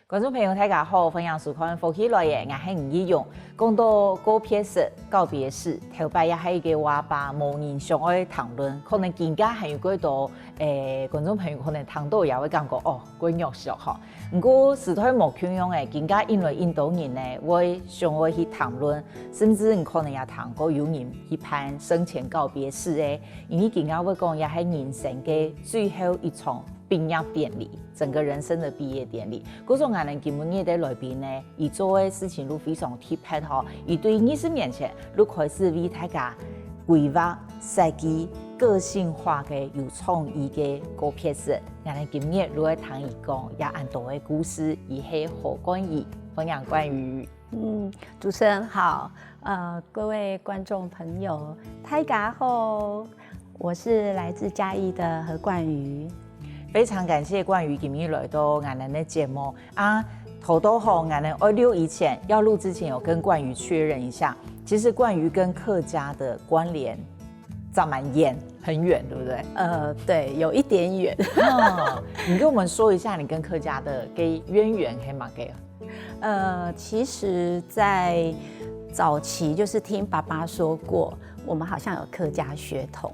觀眾朋友大家好，歡迎收看福氣來也，我係吳依蓉。講到告別式、告別式，頭擺也係一個話吧，無人想愛談論，可能更加係有幾多觀眾朋友可能聽到也會感覺哦，幾肉熟吼。不過實在無樣樣誒，更加因為印度人呢會想愛去談論，甚至可能也談過有人去辦生前告別式誒，因為更加會講也係人生嘅最後一場畢業典禮，整個人生的畢業典禮。嗰種我們今日的來賓呢，伊做的事情都非常特別吼。伊對20年前，都開始為大家規劃設計個性化的有創意的告別式。我們今日如果聽伊講，也很多的故事，伊係何冠瑜，歡迎冠瑜。主持人好，各位觀眾朋友，大家好，我是來自嘉義的何冠瑜。非常感謝冠瑜今日來到我們的節目啊！頭都好，我們26以前要錄之前有跟冠瑜確認一下，其實冠瑜跟客家的關聯長蠻遠，很遠，對不對？對，有一點遠。你跟我們說一下你跟客家的淵源係乜嘅？其實，在早期就是聽爸爸說過，我們好像有客家血統，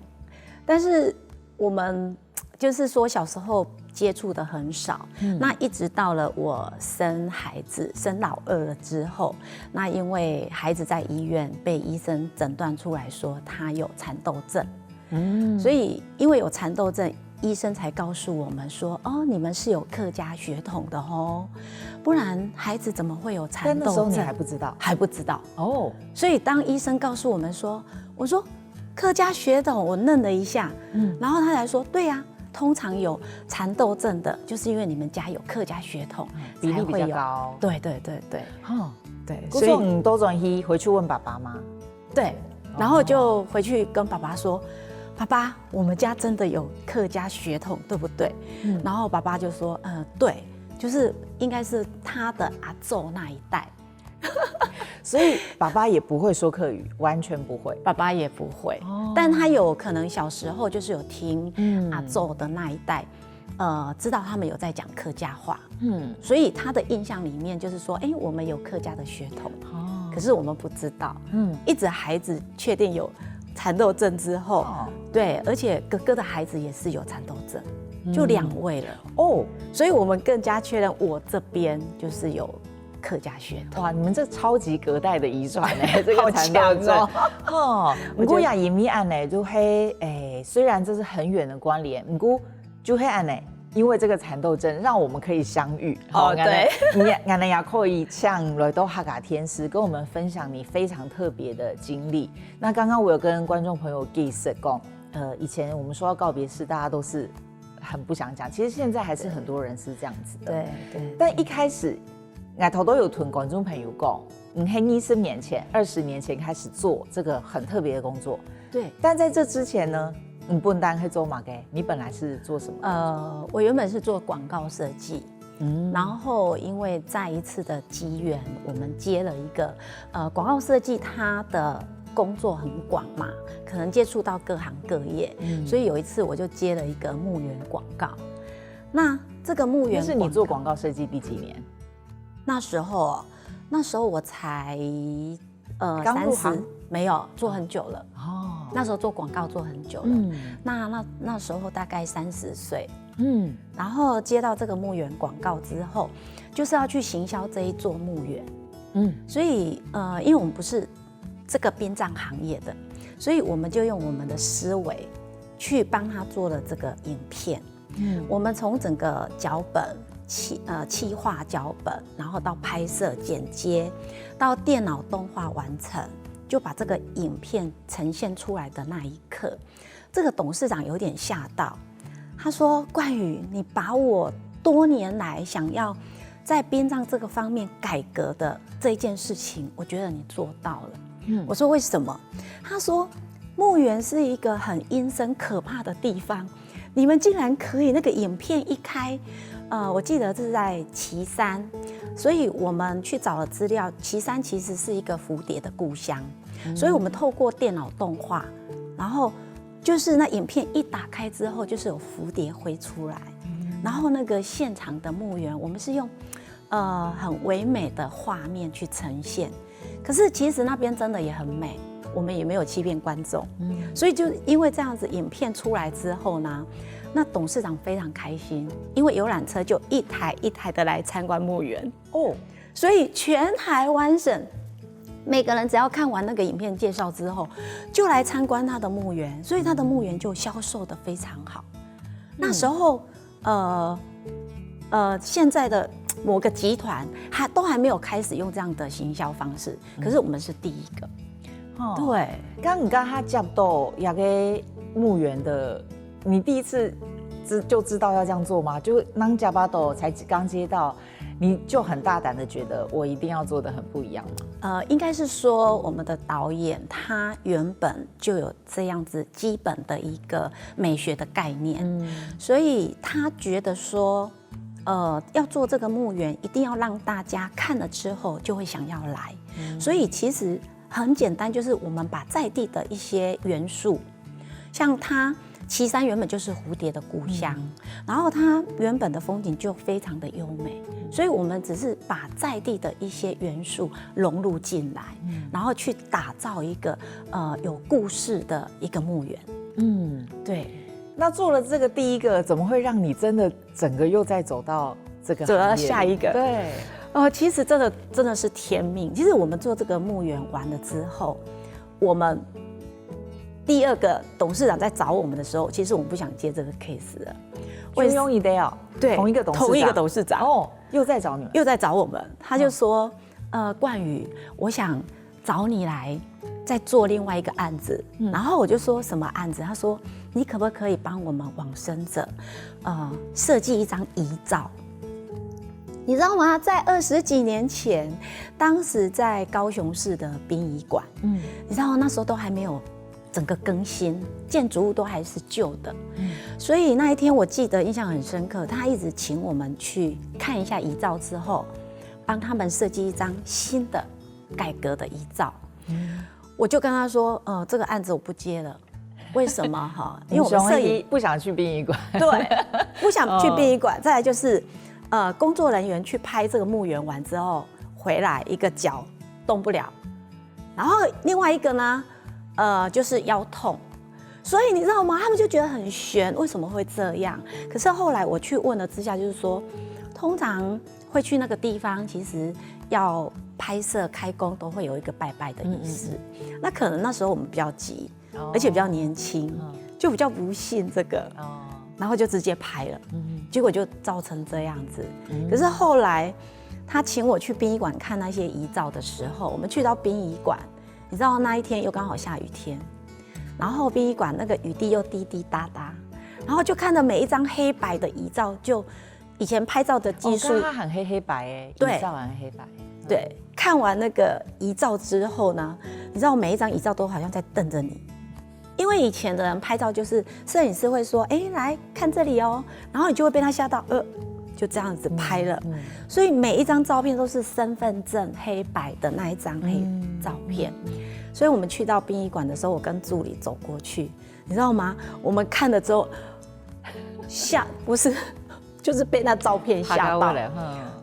但是我們就是說小時候接觸的很少，那一直到了我生孩子生老二了之後，那因為孩子在醫院被醫生診斷出來說他有蠶豆症，所以因為有蠶豆症，醫生才告訴我們說，哦，你們是有客家血統的哦，不然孩子怎麼會有蠶豆症？那時候你還不知道，還不知道哦。所以當醫生告訴我們說，我說客家血統，我愣了一下，然後他才說，對呀。通常有蠶豆症的，就是因為你們家有客家血統，比例比較高。對，對。所以你都轉去回去問爸爸嗎？對，然後就回去跟爸爸說，爸爸，我們家真的有客家血統，對不對？然後爸爸就說，對，就是應該是他的阿祖那一代。所以爸爸也不會說客語，完全不會。爸爸也不會，但他有可能小時候就是有聽阿祖的那一代，知道他們有在講客家話，所以他的印象裡面就是說，我們有客家的血統，可是我們不知道，一直孩子確定有蠶豆症之後，對，而且哥哥的孩子也是有蠶豆症，就2位了哦，所以我們更加確認我這邊就是有客家血統。哇，你們這超級隔代的遺傳呢，這個蠶豆症哦。不過也因為安呢，就會雖然這是很遠的關聯，不過就會安呢，因為這個蠶豆症讓我們可以相遇。對，我們也可以像來到客家天師，跟我們分享你非常特別的經歷。那剛剛我有跟觀眾朋友解釋講，以前我們說到告別式，大家都是很不想講，其實現在還是很多人是這樣子的。對。但一開始，我頭都有同觀眾朋友講，你喺20年前開始做這個很特別的工作。對。但在這之前呢，你不單會做嘛？你本來是做什麼？我原本是做廣告設計，然後因為再一次的機緣，我們接了一個廣告設計，它的工作很廣嘛，可能接觸到各行各業，所以有一次我就接了一個墓園廣告。那這個墓園，是你做廣告設計第幾年？那時候我才剛入行，沒有做很久了哦。那時候做廣告做很久了，那時候大概30歲，然後接到這個墓園廣告之後，就是要去行銷這一座墓園，所以因為我們不是這個殯葬行業的，所以我們就用我們的思維去幫他做了這個影片，我們從整個腳本。企劃腳本，然後到拍攝剪接，到電腦動畫完成，就把這個影片呈現出來的那一刻，這個董事長有點嚇到，他說：“冠瑜，你把我多年來想要在殯葬這個方面改革的這件事情，我覺得你做到了。”我說：“為什麼？”他說：“墓園是一個很陰森可怕的地方，你們竟然可以那個影片一開。”我記得這是在旗山，所以我們去找了資料。旗山其實是一個蝴蝶的故鄉，所以我們透過電腦動畫，然後就是那影片一打開之後，就是有蝴蝶飛出來，然後那個現場的墓園，我們是用很唯美的畫面去呈現。可是其實那邊真的也很美，我們也沒有欺騙觀眾。所以就因為這樣子，影片出來之後呢，那董事長非常開心，因為遊覽車就一台一台的來參觀墓園哦，所以全台灣省每個人只要看完那個影片介紹之後，就來參觀他的墓園，所以他的墓園就銷售得非常好。那時候現在的某個集團都還沒有開始用這樣的行銷方式，可是我們是第一個。對，剛他接到那個墓園的，你第一次就知道要這樣做嗎？就當加巴斗才剛接到，你就很大膽的覺得我一定要做得很不一樣嗎？應該是說我們的導演他原本就有這樣子基本的一個美學的概念，所以他覺得說，要做這個墓園，一定要讓大家看了之後就會想要來，所以其實很簡單，就是我們把在地的一些元素，像它旗山原本就是蝴蝶的故鄉，然後它原本的風景就非常的優美，所以我們只是把在地的一些元素融入進來，然後去打造一個有故事的一個墓園。對。那做了這個第一個，怎麼會讓你真的整個又再走到這個行業，走到下一個？對。其實真的是天命。其實我们做這個墓園完了之後，我們第二個董事長在找我們的時候，其實我們不想接這個 case 了。軍用一定要對，同一個董事長哦，又在找你們，又在找我們。他就說，冠宇，我想找你來再做另外一個案子。然後我就說什麼案子？他說，你可不可以幫我們往生者設計一張遺照？你知道嗎？在20幾年前，當時在高雄市的殯儀館，你知道那時候都還沒有整個更新，建築物都還是舊的，所以那一天我記得印象很深刻，他一直請我們去看一下遺照之後，幫他們設計一張新的改革的遺照。我就跟他說，這個案子我不接了，為什麼哈？因為我們攝影不想去殯儀館，對，不想去殯儀館。再來就是。工作人員去拍這個墓園完之後回來，一個腳動不了，然後另外一個呢，就是腰痛，所以你知道嗎？他們就覺得很懸，為什麼會這樣？可是後來我去問了之下，就是說，通常會去那個地方，其實要拍攝開工都會有一個拜拜的儀式。那可能那時候我們比較急，而且比較年輕，就比較不信這個。然後就直接拍了，結果就造成這樣子。可是後來他請我去殯儀館看那些遺照的時候，我們去到殯儀館，你知道那一天又剛好下雨天，然後殯儀館那個雨滴又滴滴答答，然後就看到每一張黑白的遺照，就以前拍照的技術，它很黑白哎，對，遺照很黑白。對，看完那個遺照之後呢，你知道每一張遺照都好像在瞪着你。因為以前的人拍照就是攝影師會說，來看這裡哦，然後你就會被他嚇到，就這樣子拍了。所以每一張照片都是身份證黑白的那一張黑照片。所以我們去到殯儀館的時候，我跟助理走過去，你知道嗎？我們看了之後不是，就是被那照片嚇到。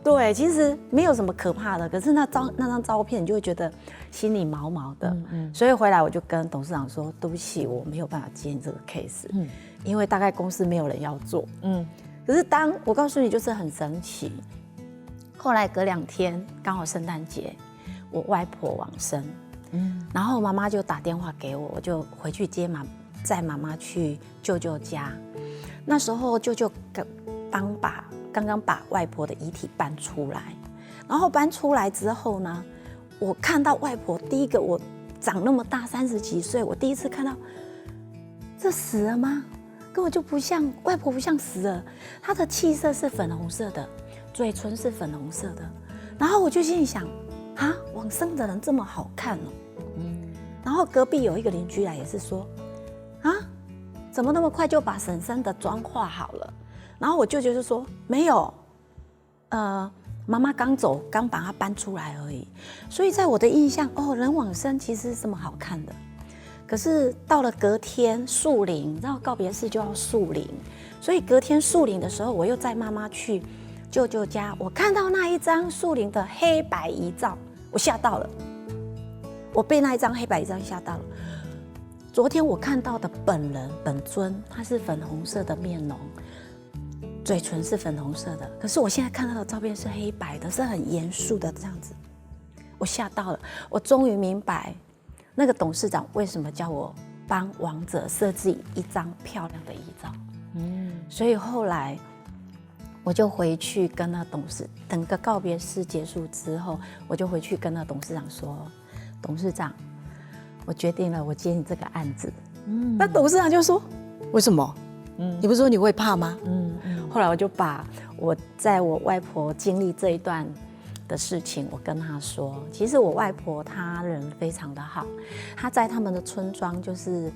對，其實沒有什麼可怕的，可是那張照片，你就會覺得心裡毛毛的。所以回來我就跟董事長說，對不起，我沒有辦法接你這個 case，因為大概公司沒有人要做。可是我告訴你，就是很神奇。後來隔2天，剛好聖誕節，我外婆往生，然後媽媽就打電話給我，我就回去載媽媽去舅舅家。那時候舅舅剛剛把外婆的遺體搬出來，然後搬出來之後呢，我看到外婆第一個，我長那麼大30幾歲，我第一次看到，這死了嗎？根本就不像，外婆不像死了，她的氣色是粉紅色的，嘴唇是粉紅色的，然後我就心裡想，往生的人這麼好看哦，然後隔壁有一個鄰居來也是說，怎麼那麼快就把嬸嬸的妝化好了？然後我舅舅就說沒有，媽媽剛走，剛把她搬出來而已。所以在我的印象，人往生其實是這麼好看的。可是到了隔天樹靈，你知道告別式就要樹靈，所以隔天樹靈的時候，我又載媽媽去舅舅家，我看到那一張樹齡的黑白遺照，我嚇到了，我被那一張黑白遺照嚇到了。昨天我看到的本人本尊，他是粉紅色的面容，嘴唇是粉紅色的，可是我現在看到的照片是黑白的，是很嚴肅的這樣子，我嚇到了。我終於明白那個董事長為什麼叫我幫亡者設計一張漂亮的遺照。所以後來我就回去跟那董事，整個告別式結束之後，我就回去跟那董事長說：“董事長，我決定了，我接你這個案子。”那董事長就說：“為什麼？你不是說你會怕嗎？”後來我就把我在我外婆經歷這一段的事情，我跟她說，其實我外婆她人非常的好，她在他們的村莊就是。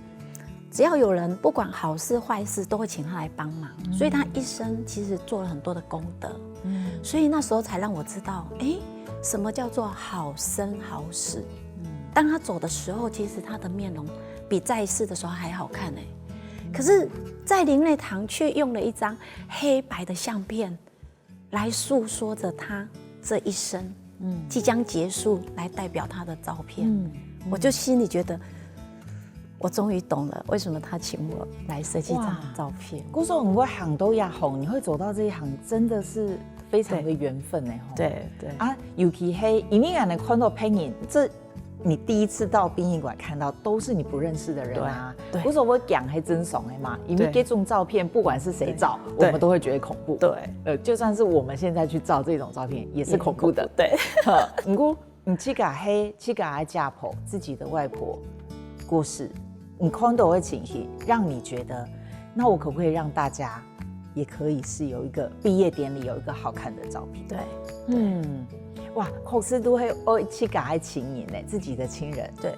只要有人不管好事壞事，都會請他來幫忙，所以他一生其實做了很多的功德，所以那時候才讓我知道，什麼叫做好生好死。當他走的時候，其實他的面容比在世的時候還好看可是，在靈內堂卻用了一張黑白的相片來訴說着他這一生即將結束，來代表他的照片。我就心裡覺得。我終於懂了，為什麼他請我來設計這張照片。姑說我行都亞紅，你會走到這一行，真的是非常的緣分對啊，尤其是因為你看到配影，這你第一次到殯儀館看到，都是你不認識的人啊。姑說我講還真慫嘛，因為這種照片，不管是誰照，我們都會覺得恐怖。對，就算是我們現在去照這種照片，也是恐怖的。對，你去個黑，去個愛家婆自己的外婆過世。你看到的情形，讓你覺得，那我可不可以讓大家也可以是有一個畢業典禮有一個好看的照片？對，哇，可是都會去給愛情人呢，自己的親人，對，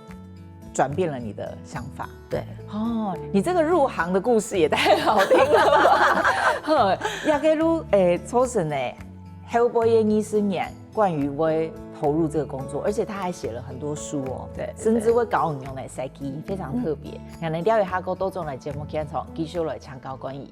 轉變了你的想法，對，你這個入行的故事也太好聽了吧？也給你抽成呢，後輩的20年關於我投入這個工作，而且他還寫了很多書對，甚至會搞用來設計，非常特別。讓你了解下個多種來節目現場，繼續來搶高關係。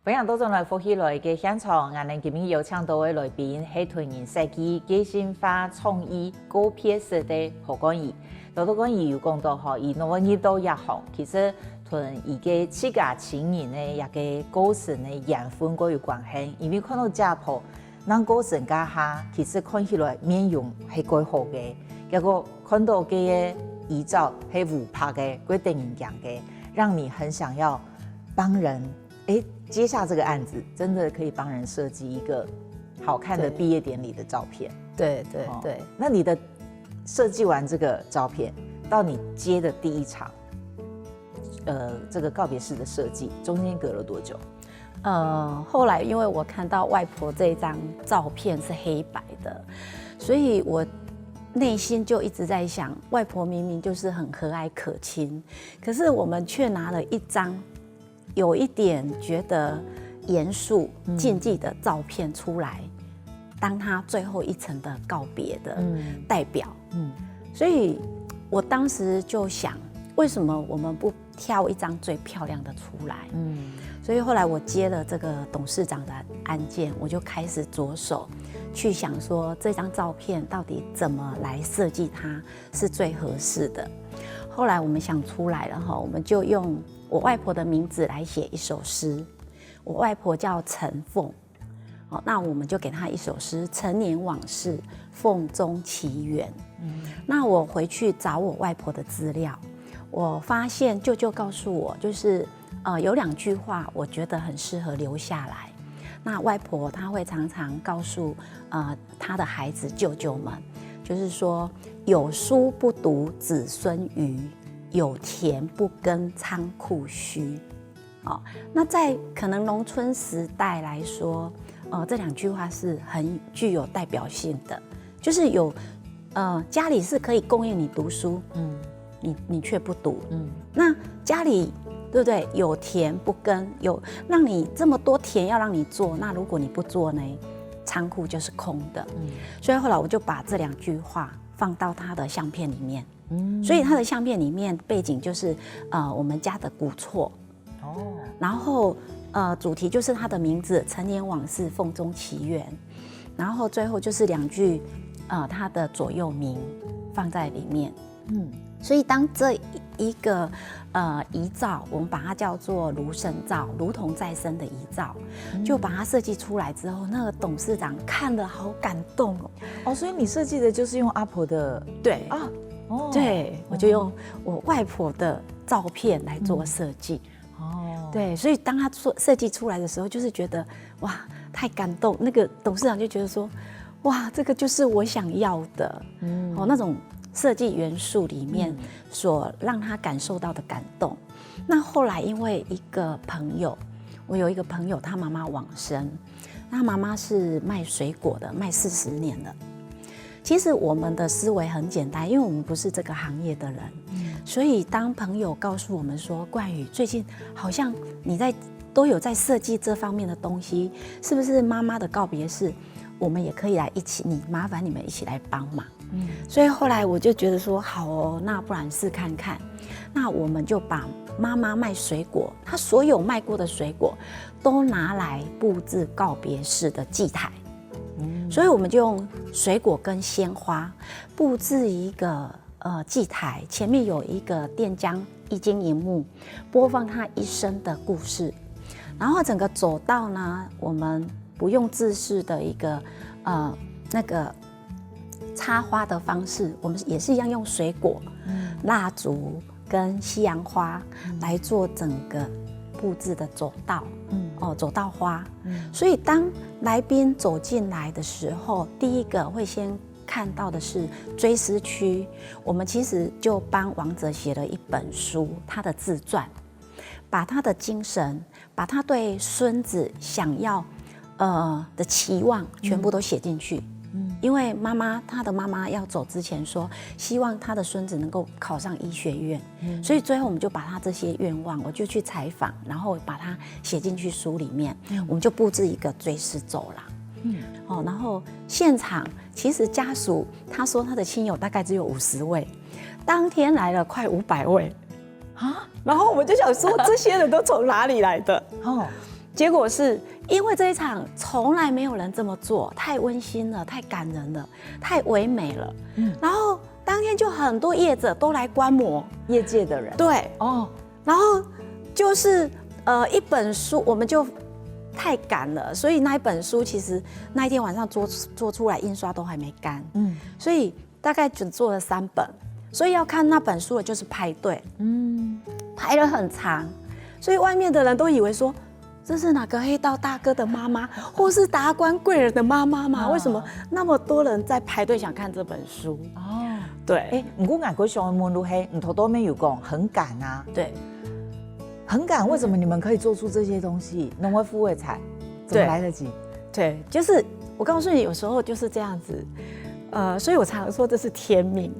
分享多種來福喜來嘅現場，我哋今日有請到嘅來賓係團員設計個性化創意告別式的何冠儀。多關於有講到吼，伊農業都也好，其實同伊個自家親人呢，也個過程呢緣分過有關係。因為看到家婆，咱過程家下其實看起來面容係幾好嘅，結果看到嘅遺照係無拍嘅，幾電影講嘅，讓你很想要幫人接下這個案子，真的可以幫人設計一個好看的畢業典禮的照片。對。那你的設計完這個照片，到你接的第一場，這個告別式的設計，中間隔了多久？後來因為我看到外婆這張照片是黑白的，所以我內心就一直在想，外婆明明就是很和藹可親，可是我們卻拿了一張有一點覺得嚴肅禁忌的照片出來，當他最後一層的告別的代表。所以我當時就想，為什麼我們不挑一張最漂亮的出來？所以後來我接了這個董事長的案件，我就開始着手去想說，這張照片到底怎麼來設計它是最合適的。後來我們想出來了哈，我們就用我外婆的名字來寫一首詩。我外婆叫陳鳳，那我們就給她一首詩：陳年往事，鳳中奇緣。那我回去找我外婆的資料，我發現舅舅告訴我，就是有2句話，我覺得很適合留下來。那外婆她會常常告訴她的孩子舅舅們，就是說有書不讀子孫愚，有田不耕倉庫虛。那在可能農村時代來說，這2句話是很具有代表性的，就是有家裡是可以供應你讀書，你卻不讀，那家裡對不對不對？有田不耕，有讓你這麼多田要讓你做，那如果你不做呢，倉庫就是空的。所以後來我就把這2句話放到他的相片裡面。所以他的相片裡面背景就是我們家的古厝。然後主題就是他的名字“陳年往事，鳳中奇緣”，然後最後就是2句他的座右銘放在裡面。所以當這一個遺照，我們把它叫做如生照，如同再生的遺照，就把它設計出來之後，那個董事長看了好感動哦。所以你設計的就是用阿婆的對啊，對，我就用我外婆的照片來做設計。对，所以當他設計出來的時候，就是覺得哇，太感動。那個董事長就覺得說，哇，這個就是我想要的，那種設計元素裡面所讓他感受到的感動。那後來因為一個朋友，我有一個朋友，他媽媽往生，他媽媽是賣水果的，賣40年了。其實我們的思維很簡單，因為我們不是這個行業的人，所以當朋友告訴我們說，冠宇最近好像你都有在設計這方面的東西，是不是媽媽的告別式，我們也可以來一起，麻煩你們一起來幫忙。所以後來我就覺得說，好哦，那不然試看看。那我們就把媽媽賣水果，她所有賣過的水果都拿來布置告別式的祭台。所以我們就用水果跟鮮花布置一個祭台，前面有一個電漿液晶螢幕，播放他一生的故事。然後整個走道呢，我們不用制式的一個那個插花的方式，我們也是一樣用水果、蠟燭跟西洋花來做整個布置的走道。走道花。所以當來賓走進來的時候，第一個會先看到的是追思區。我們其實就幫王者寫了一本書，他的自傳，把他的精神，把他對孫子想要的期望全部都寫進去。因為他的媽媽要走之前說，希望他的孫子能夠考上醫學院，所以最後我們就把他這些願望，我就去採訪，然後把它寫進去書裡面。我們就布置一個追思走廊。然後現場其實家屬他說他的親友大概只有50位，當天來了快500位啊。然後我們就想說，這些人都從哪裡來的？結果是因為這一場從來沒有人這麼做，太溫馨了，太感人了，太唯美了。然後當天就很多業者都來觀摩，業界的人。對然後就是一本書，我們就太趕了，所以那一本書其實那一天晚上做出來印刷都還沒乾。所以大概只做了3本，所以要看那本書的就是排隊，排了很長，所以外面的人都以為說，這是哪個黑道大哥的媽媽，或是達官貴人的媽媽嗎？為什麼那麼多人在排隊想看這本書？對。不過外國上的門路黑，你頭都沒有講，很趕啊。對，很趕。為什麼你們可以做出這些東西？農會副會財，怎麼來得及？對，就是我告訴你，有時候就是這樣子。所以我常說這是天命。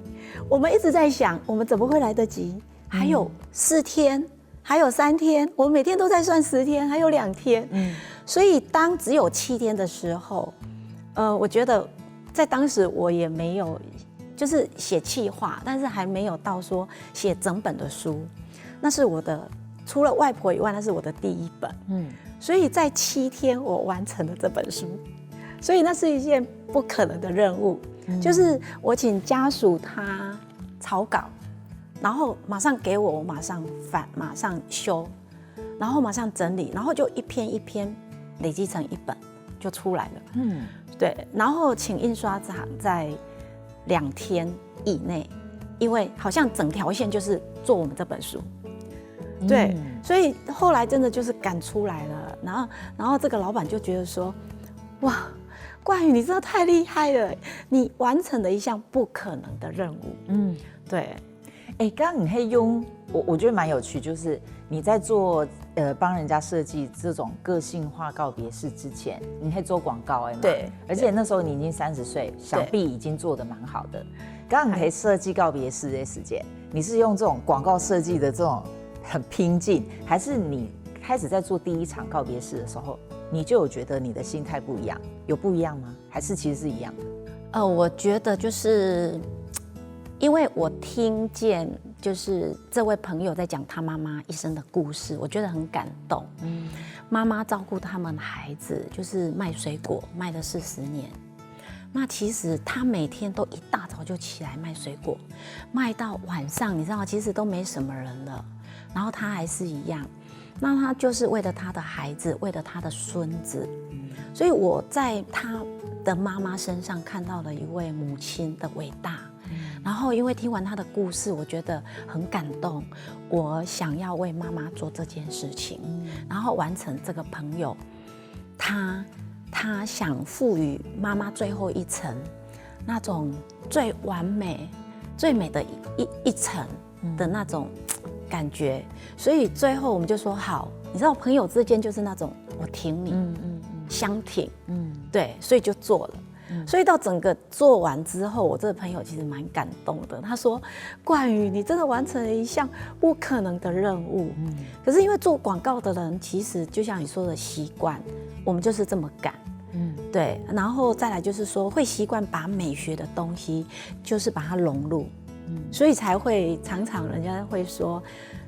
我們一直在想，我們怎麼會來得及？還有4天。還有3天，我每天都在算10天，還有2天。所以當只有7天的時候，我覺得在當時我也沒有，就是寫企劃，但是還沒有到說寫整本的書。那是我的，除了外婆以外，那是我的第1本。所以在7天我完成了這本書，所以那是一件不可能的任務。就是我請家屬他草稿。然後馬上給我馬上翻，馬上修，然後馬上整理，然後就一篇一篇累積成1本就出來了。對。然後請印刷廠在2天以內，因為好像整條線就是做我們這本書。對。所以後來真的就是趕出來了，然後這個老闆就覺得說，哇，冠宇你真的太厲害了，你完成了一項不可能的任務。對。剛剛你可以用我覺得蠻有趣，就是你在做幫人家設計這種個性化告別式之前，你可以做廣告對，而且那時候你已經30歲，想必已經做得蠻好的。剛剛你可以設計告別式這些時間，你是用這種廣告設計的這種很拼勁，還是你開始在做第一場告別式的時候，你就有覺得你的心態不一樣？有不一樣嗎？還是其實是一樣的？我覺得就是因為我聽見就是這位朋友在講他媽媽一生的故事，我覺得很感動。媽媽照顧他們孩子，就是賣水果賣了40年。那其實他每天都一大早就起來賣水果，賣到晚上，你知道，其實都沒什麼人了，然後他還是一樣。那他就是為了他的孩子，為了他的孫子。所以我在他的媽媽身上看到了一位母親的偉大。然後因為聽完他的故事，我覺得很感動，我想要為媽媽做這件事情，然後完成這個朋友他想賦予媽媽最後一層那種最完美、最美的一層的那種感覺，所以最後我們就說好，你知道朋友之間就是那種我挺你，相挺，對，所以就做了。所以到整個做完之後，我這個朋友其實蠻感動的。他說：“冠瑜，你真的完成了一項不可能的任務。可是因為做廣告的人，其實就像你說的習慣，我們就是這麼趕。對。然後再來就是說，會習慣把美學的東西，就是把它融入。所以才會常常人家會說，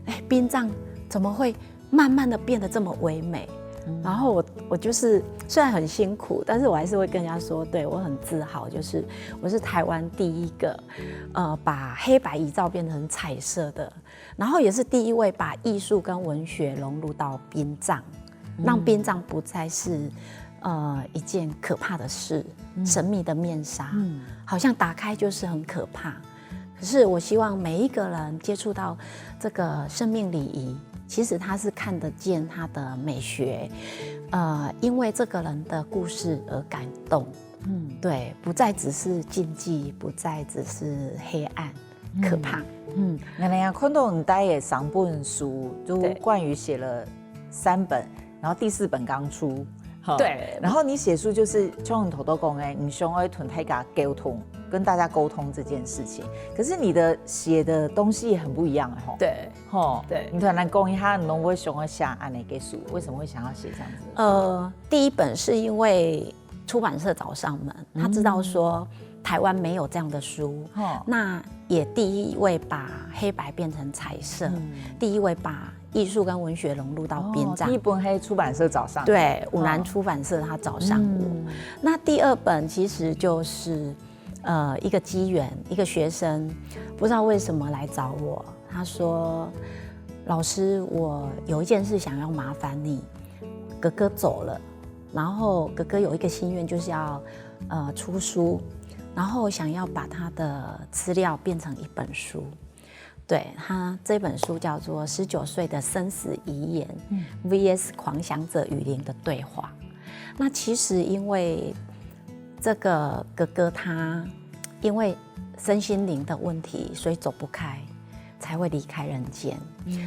哎，殯葬怎麼會慢慢的變得這麼唯美？”然後我就是雖然很辛苦，但是我還是會跟人家說，對，我很自豪，就是我是台灣第一個把黑白遺照變成彩色的，然後也是第一位把藝術跟文學融入到殯葬，讓殯葬不再是一件可怕的事，神秘的面紗，好像打開就是很可怕。可是我希望每一個人接觸到這個生命禮儀，其實他是看得見他的美學，因為這個人的故事而感動，對，不再只是禁忌，不再只是黑暗、可怕。那呀，看到你帶的3本書，就冠瑜寫了3本，然後第4本剛出，對，然後你寫書就是像你頭都講哎，你想要同大家溝通，跟大家溝通這件事情，可是你的寫的東西也很不一樣哎吼。对，對，你突然講一下，你為什麼會想要那個書？為什麼會想要寫這樣子？第一本是因為出版社找上門，他知道說台灣沒有這樣的書，那也第一位把黑白變成彩色，第一位把藝術跟文學融入到殯葬。第一本黑出版社找上，对，五南出版社他找上我。那第2本其實就是一個機緣，一個學生不知道為什麼來找我，他說：“老師，我有一件事想要麻煩你，哥哥走了，然後哥哥有一個心願，就是要出書，然後想要把他的資料變成一本書。對，他這本書叫做《19歲的生死遺言》VS 狂想者與靈的對話。那其實因為這個哥哥他因為身心靈的問題，所以走不開，才會離開人間。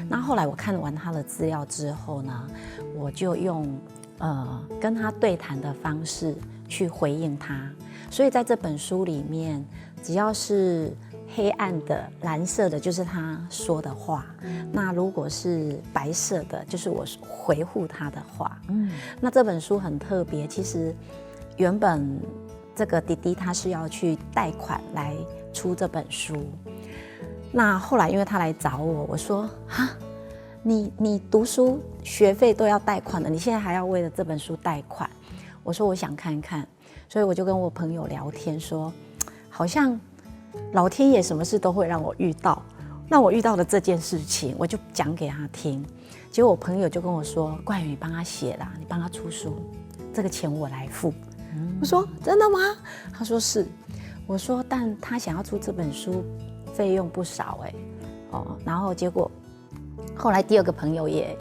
那後來我看完他的資料之後呢，我就用跟他對談的方式去回應他。所以在這本書裡面，只要是黑暗的、藍色的，就是他說的話；那如果是白色的，就是我回復他的話。那這本書很特別，其實原本這個弟弟他是要去貸款來出這本書，那後來因為他來找我，我說哈，你讀書學費都要貸款了，你現在還要為了這本書貸款？我說我想看看，所以我就跟我朋友聊天說，好像老天爺什麼事都會讓我遇到，那我遇到了這件事情，我就講給他聽，結果我朋友就跟我說，冠瑜你幫他寫啦，你幫他出書，這個錢我來付。我說真的嗎？他說是。我說但他想要出這本書，費用不少哎，然後結果後來第2個朋友也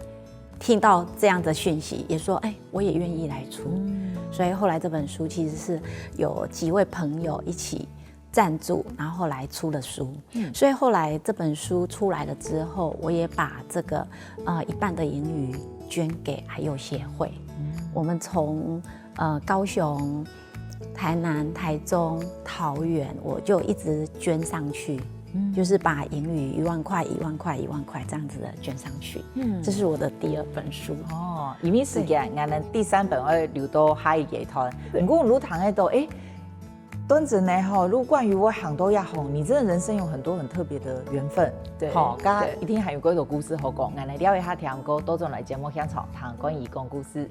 聽到這樣的訊息，也說哎，我也願意來出。所以後來這本書其實是有幾位朋友一起贊助，然後來出了書。所以後來這本書出來了之後，我也把這個一半的盈餘捐給癌友協會。我們從高雄、台南、台中、桃園，我就一直捐上去，就是把盈餘1萬塊、1萬塊、1萬塊這樣子的捐上去。這是我的第2本書。哦，因為時間，我們第3本會留到下一集談。不過如談的都端正呢哈，如關於我很多呀吼，你真的人生有很多很特別的緣分。對，好，剛一定還有幾個故事好講，我們來聊一下聽歌，多種來節目現場談關於講故事。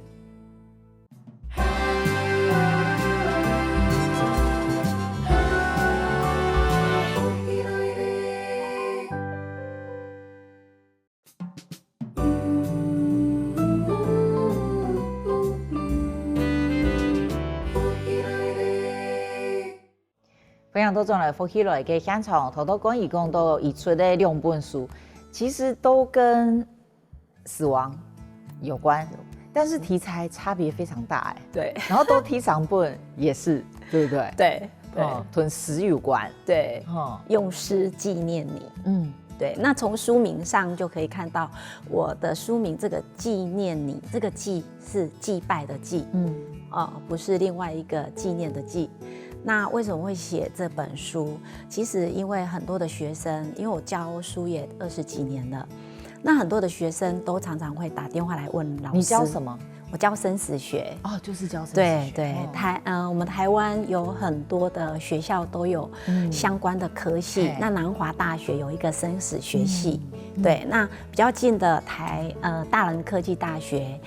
非常多種來福起來嘅現場，頭講一共都移出的2本書，其實都跟死亡有關，但是題材差別非常大對，然後都第3本也是，對不對？對，跟死有關。對，用詩紀念你。對，那從書名上就可以看到我的書名，這個紀念你，這個祭是祭拜的祭，不是另外一個紀念的紀。那為什麼會寫這本書？其實因為很多的學生，因為我教書也20幾年了，那很多的學生都常常會打電話來問老師。你教什麼？我教生死學。就是教生死學。對，我們台灣有很多的學校都有相關的科系。那南華大學有一個生死學系。對，那比較近的大人科技大學，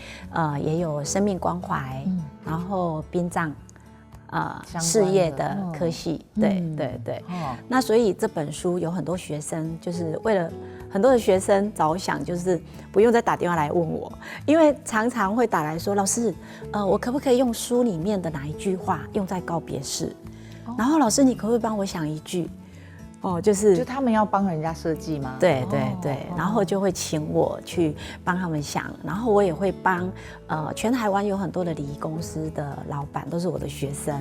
也有生命關懷，然後殯葬。事業的科系，對。那所以這本書有很多學生，就是為了很多的學生着想，就是不用再打電話來問我，因為常常會打來說，老師，我可不可以用書裡面的哪一句話用在告別式？然後老師，你可不可以幫我想一句？就他們要幫人家設計嗎？對，然後就會請我去幫他們想，然後我也會幫全台灣有很多的禮儀公司的老闆都是我的學生，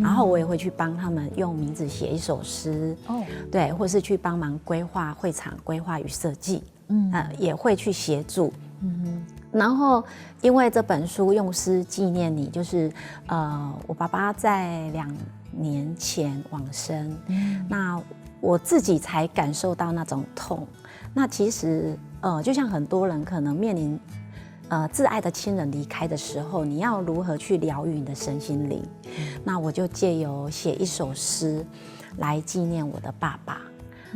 然後我也會去幫他們用名字寫一首詩，對，或是去幫忙規劃會場規劃與設計，也會去協助，然後因為這本書用詩紀念你，就是我爸爸在2年前往生，那我自己才感受到那種痛。那其實，就像很多人可能面臨，摯愛的親人離開的時候，你要如何去療癒你的身心靈？那我就借由寫一首詩來紀念我的爸爸，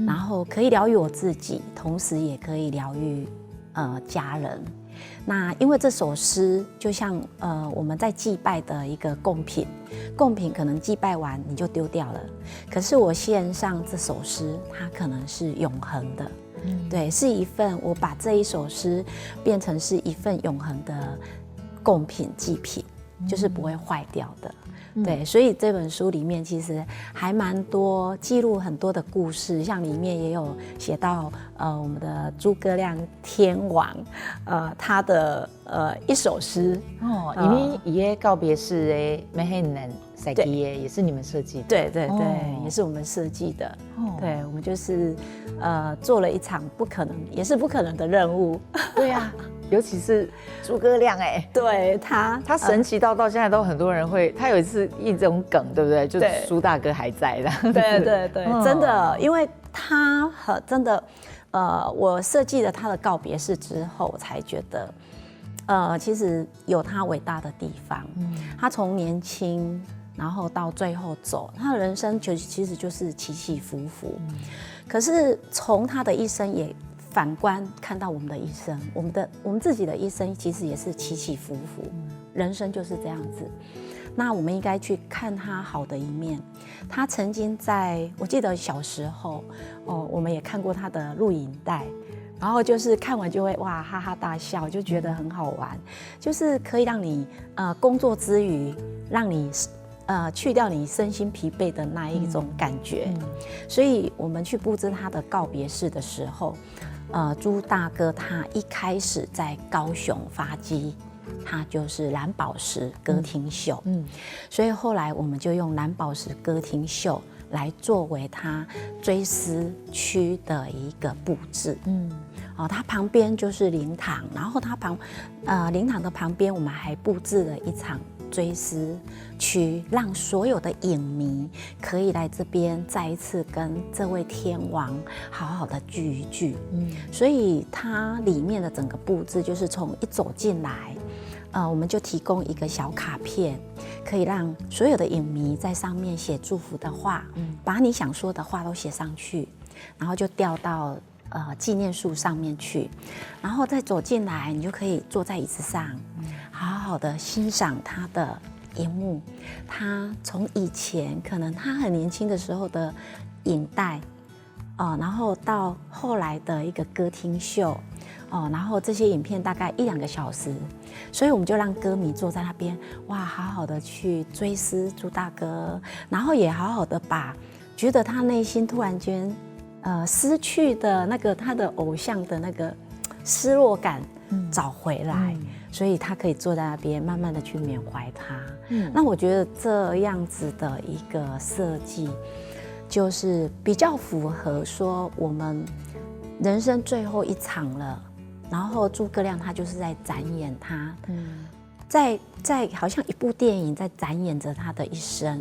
然後可以療癒我自己，同時也可以療癒家人。那因為這首詩就像我們在祭拜的一個貢品，貢品可能祭拜完你就丟掉了，可是我獻上這首詩，它可能是永恆的，對，是一份我把這一首詩變成是一份永恆的貢品祭品，就是不會壞掉的。对，所以這本書裡面其實還蠻多記錄很多的故事，像裡面也有寫到我們的諸葛亮天王他的一首詩因為伊個告別式的沒很難設計的，也是你們設計的。對，也是我們設計的。對，我們就是做了一場不可能，也是不可能的任務。對啊。尤其是諸葛亮對他神奇到現在都很多人會，他有一次一種梗，對不對？就蘇大哥還在的。對，真的，因為他真的，我設計了他的告別式之後，我才覺得，其實有他偉大的地方。他從年輕，然後到最後走，他的人生其實就是起起伏伏。可是從他的一生也反觀看到我們的一生，我們自己的一生其實也是起起伏伏，人生就是這樣子。那我們應該去看他好的一面。他曾經我記得小時候，我們也看過他的錄影帶，然後就是看完就會哇哈哈大笑，就覺得很好玩，就是可以讓你工作之餘，讓你去掉你身心疲憊的那一種感覺。所以我們去布置他的告別式的時候，朱大哥他一開始在高雄發跡，他就是藍寶石歌廳秀，所以後來我們就用藍寶石歌廳秀來作為他追思區的一個布置。它旁邊就是靈堂，然後靈堂的旁邊我們還布置了一場追思區，讓所有的影迷可以來這邊再一次跟這位天王好好的聚一聚。所以它裡面的整個布置就是從一走進來，我們就提供一個小卡片，可以讓所有的影迷在上面寫祝福的話，把你想說的話都寫上去，然後就掉到紀念樹上面去，然後再走進來，你就可以坐在椅子上，好好的欣賞他的熒幕，他從以前可能他很年輕的時候的影帶，然後到後來的一個歌廳秀，然後這些影片大概1-2個小時，所以我們就讓歌迷坐在那邊，哇，好好的去追思朱大哥，然後也好好的把覺得他內心突然間失去的那個他的偶像的那個失落感找回來，所以他可以坐在那邊慢慢的去緬懷他。那我覺得這樣子的一個設計，就是比較符合說我們人生最後一場了，然後諸葛亮他就是在展演他，在好像一部電影在展演着他的一生，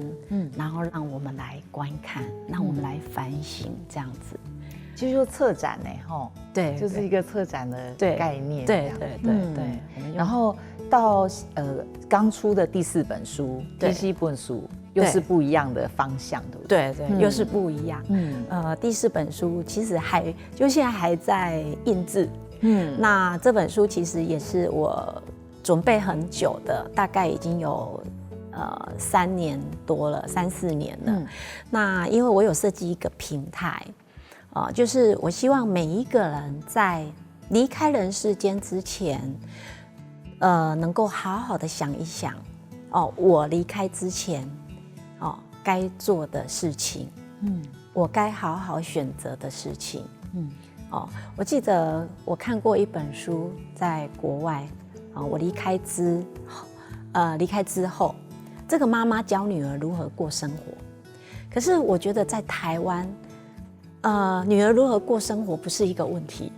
然後讓我們來觀看，讓我們來反省，這樣子，就是說策展呢，對，就是一個策展的概念，对。然後到剛出的第4本書，第4本書又是不一樣的方向，对不对？对，又是不一樣。第4本書其實就現在還在印制，那這本書其實也是我準備很久的，大概已經有3年多了，3-4年了。那因為我有設計一個平台，就是我希望每一個人在離開人世間之前，能夠好好的想一想，我離開之前，該做的事情，我該好好選擇的事情，我記得我看過一本書，在國外。我離開之後，這個媽媽教女兒如何過生活。可是我覺得在台灣，女兒如何過生活不是一個問題，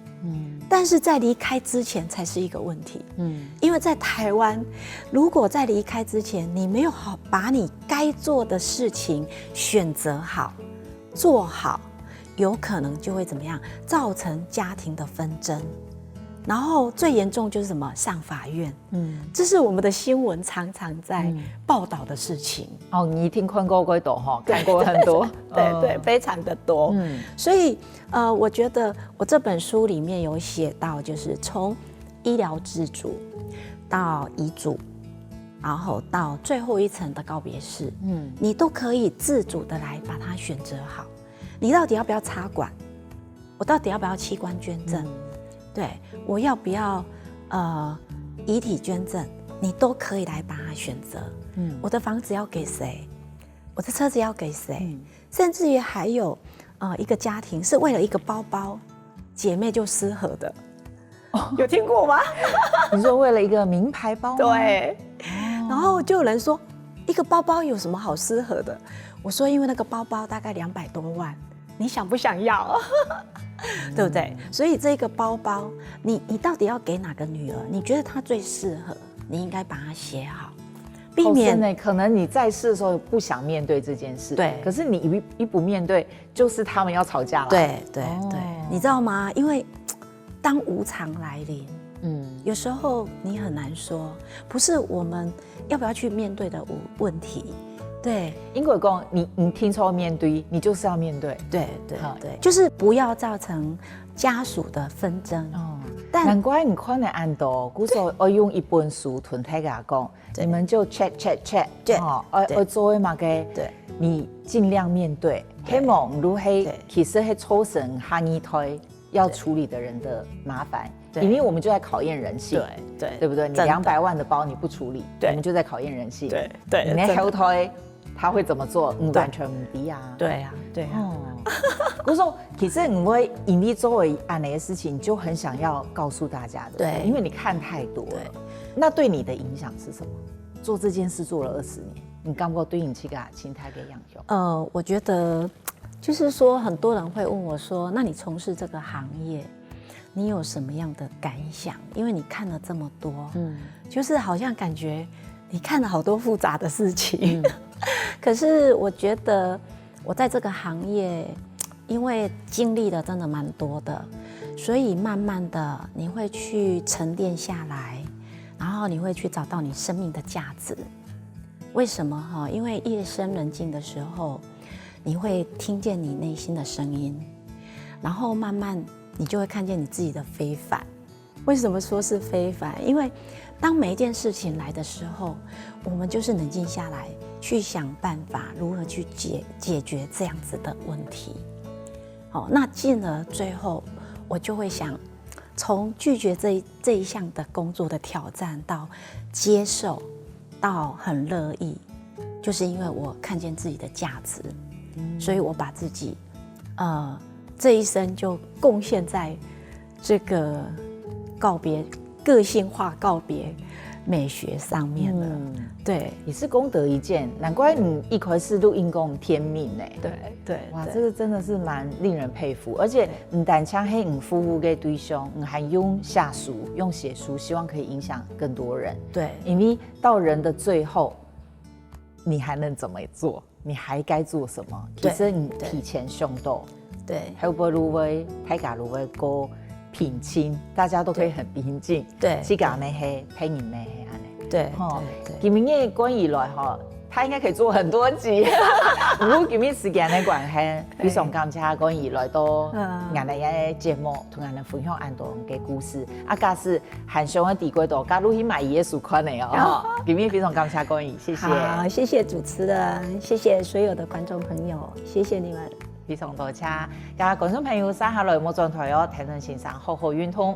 但是在離開之前才是一個問題，因為在台灣，如果在離開之前你沒有好把你該做的事情選擇好、做好，有可能就會怎麼樣，造成家庭的紛爭。然後最嚴重就是什麼？上法院。這是我們的新聞常常在報道的事情。你一定看過幾多哈？看過很多，對，非常的多。所以我覺得我這本書裡面有寫到，就是從醫療自主到遺囑，然後到最後一層的告別式，你都可以自主的來把它選擇好。你到底要不要插管？我到底要不要器官捐贈？對，我要不要遺體捐贈？你都可以来把它選擇。我的房子要給誰？我的車子要給誰？甚至於還有一個家庭是為了一個包包，姐妹就失和的，有聽過嗎？你說為了一個名牌包嗎？對。然後就有人說，一個包包有什麼好失和的？我說因為那個包包大概200多萬，你想不想要？對不對？所以這個包包，你到底要給哪個女兒？你覺得她最適合，你應該把它寫好，避免可能你在世的時候不想面對這件事，對。可是你一不面對，就是他们要吵架了。对，你知道嗎？因為當無常來臨，有時候你很難說，不是我們要不要去面對的問題。對，因為講你聽說面對，你就是要面對。對，就是不要造成家屬的紛爭。但難怪你看的案度，古時候我用一本書團體給他講，你們就 check， 我作為嘛個，你盡量面對。希望如黑，其實係造成下一代要處理的人的麻煩，因為我們就在考驗人性，對不對？你200萬的包你不處理，我們就在考驗人性。對，你後台。他會怎麼做？完全不一樣。對啊。我說，其實你會因為作為安內的事情，就很想要告訴大家的。對，因為你看太多了。那對你的影響是什麼？做這件事做了20年，你感覺對你這個心態的影響？我覺得就是說，很多人會問我說：“那你從事這個行業，你有什麼樣的感想？因為你看了這麼多，就是好像感覺。”你看了好多複雜的事情。可是我覺得我在這個行業，因為經歷的真的蠻多的，所以慢慢的你會去沉澱下來，然後你會去找到你生命的價值。為什麼哈？因為夜深人靜的時候，你會聽見你內心的聲音，然後慢慢你就會看見你自己的非凡。為什麼說是非凡？因為當每一件事情來的時候，我們就是冷靜下來，去想辦法如何去解決這樣子的問題。好，那進而最後，我就會想，從拒絕這一項的工作的挑戰到接受，到很樂意，就是因為我看見自己的價值，所以我把自己，這一生就貢獻在這個告別個性化告別美學上面了。對，也是功德一件，難怪你一開始都因公天命呢。對，哇，這個真的是蠻令人佩服，而且你單槍黑你服務的對象，你還用下書、用寫書，希望可以影響更多人。對，因為到人的最後，你還能怎麼做？你還該做什麼？其實你提前想到，對，還有不如為大家如為過平靜，大家都可以很平靜。對，自己呢黑陪你呢黑安尼。對，今年關以來哈，他應該可以做很多集。如果今年時間的關係，非常感謝關以來都俺哋嘅節目同俺哋分享很多嘅故事。啊，假是很想嘅地軌度，加入去買耶穌款的哦。今年非常感謝關以，謝謝。好，謝謝主持人，謝謝所有的觀眾朋友，謝謝你們。非常多謝，加觀眾朋友三下來冇狀態哦，聽眾先生好好運通。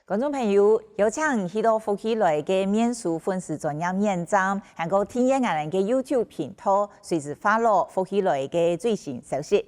觀眾朋友，有請許多福氣來嘅面書粉絲專頁網站，還有訂閱我哋嘅 YouTube 頻道，隨時發落福氣來嘅最新消息。